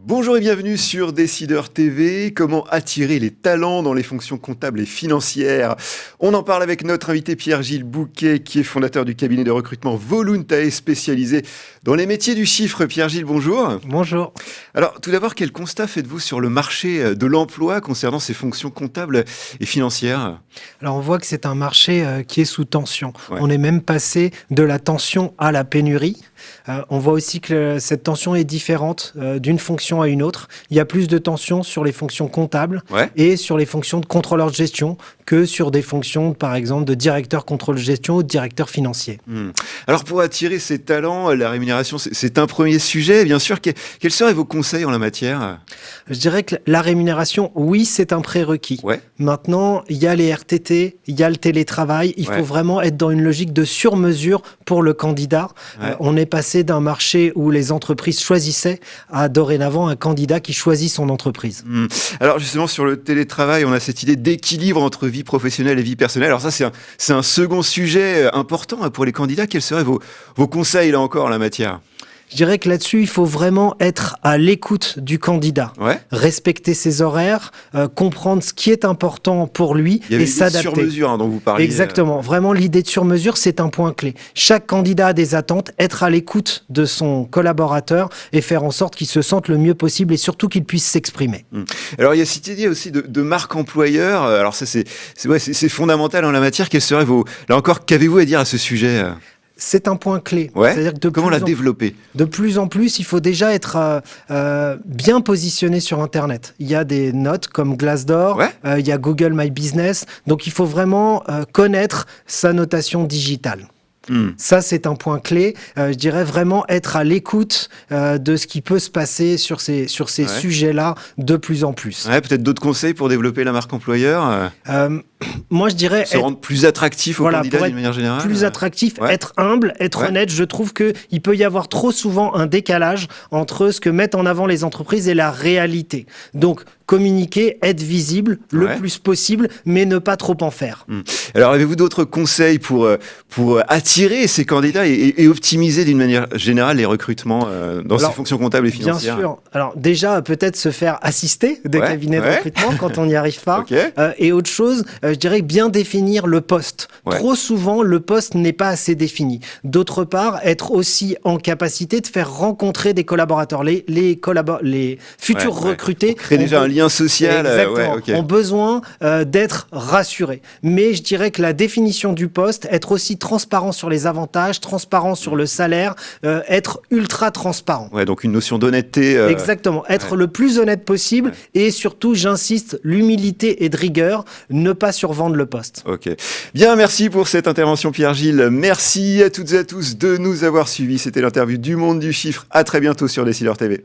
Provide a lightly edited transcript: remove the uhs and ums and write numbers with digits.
Bonjour et bienvenue sur Décideur TV. Comment attirer les talents dans les fonctions comptables et financières? On en parle avec notre invité Pierre-Gilles Bouquet, qui est fondateur du cabinet de recrutement Voluntae, spécialisé dans les métiers du chiffre. Pierre-Gilles, bonjour. Bonjour. Alors, tout d'abord, quel constat faites-vous sur le marché de l'emploi concernant ces fonctions comptables et financières? Alors, on voit que c'est un marché qui est sous tension. Ouais. On est même passé de la tension à la pénurie. On voit aussi que cette tension est différente d'une fonction à une autre. Il y a plus de tension sur les fonctions comptables et sur les fonctions de contrôleur de gestion que sur des fonctions, par exemple, de directeur contrôle de gestion ou de directeur financier. Alors, pour attirer ces talents, la rémunération, c'est un premier sujet, bien sûr. Quels seraient vos conseils en la matière? Je dirais que la rémunération, oui, c'est un prérequis. Ouais. Maintenant, il y a les RTT, il y a le télétravail. Il faut vraiment être dans une logique de sur-mesure pour le candidat. On est passé d'un marché où les entreprises choisissaient à dorénavant un candidat qui choisit son entreprise. Alors justement, sur le télétravail, on a cette idée d'équilibre entre vie professionnelle et vie personnelle. Alors ça, c'est un second sujet important pour les candidats. Quels seraient vos conseils, là encore, en la matière? Je dirais que là-dessus, il faut vraiment être à l'écoute du candidat, respecter ses horaires, comprendre ce qui est important pour lui et s'adapter. Sur-mesure dont vous parliez. Exactement. Vraiment, l'idée de sur-mesure, c'est un point clé. Chaque candidat a des attentes, être à l'écoute de son collaborateur et faire en sorte qu'il se sente le mieux possible et surtout qu'il puisse s'exprimer. Alors, il y a cette idée aussi de marque employeur. Alors ça, c'est fondamental en la matière. Quels seraient là encore, qu'avez-vous à dire à ce sujet? C'est un point clé. C'est-à-dire que comment la développer? De plus en plus, il faut déjà être bien positionné sur Internet. Il y a des notes comme Glassdoor, il y a Google My Business. Donc, il faut vraiment connaître sa notation digitale. Ça, c'est un point clé. Je dirais vraiment être à l'écoute de ce qui peut se passer sur ces sujets-là de plus en plus. Peut-être d'autres conseils pour développer la marque employeur? Moi, je dirais... Se rendre plus attractif aux candidats d'une manière générale? Plus attractif, être humble, être honnête. Je trouve qu'il peut y avoir trop souvent un décalage entre ce que mettent en avant les entreprises et la réalité. Donc, communiquer, être visible le plus possible, mais ne pas trop en faire. Alors, avez-vous d'autres conseils pour attirer ces candidats et optimiser d'une manière générale les recrutements dans ces fonctions comptables et financières? Bien sûr. Alors, déjà, peut-être se faire assister des cabinets de recrutement quand on n'y arrive pas. Et autre chose, je dirais bien définir le poste. Trop souvent, le poste n'est pas assez défini. D'autre part, être aussi en capacité de faire rencontrer des collaborateurs. Les futurs recrutés... Créer déjà un lien social. Ont besoin d'être rassurés. Mais je dirais que la définition du poste, être aussi transparent sur les avantages, transparent sur le salaire, être ultra transparent. Donc une notion d'honnêteté. Exactement. Être le plus honnête possible et surtout, j'insiste, l'humilité et de rigueur, ne pas survendre le poste. Bien, merci pour cette intervention Pierre-Gilles. Merci à toutes et à tous de nous avoir suivis. C'était l'interview du Monde du Chiffre. À très bientôt sur Décideur TV.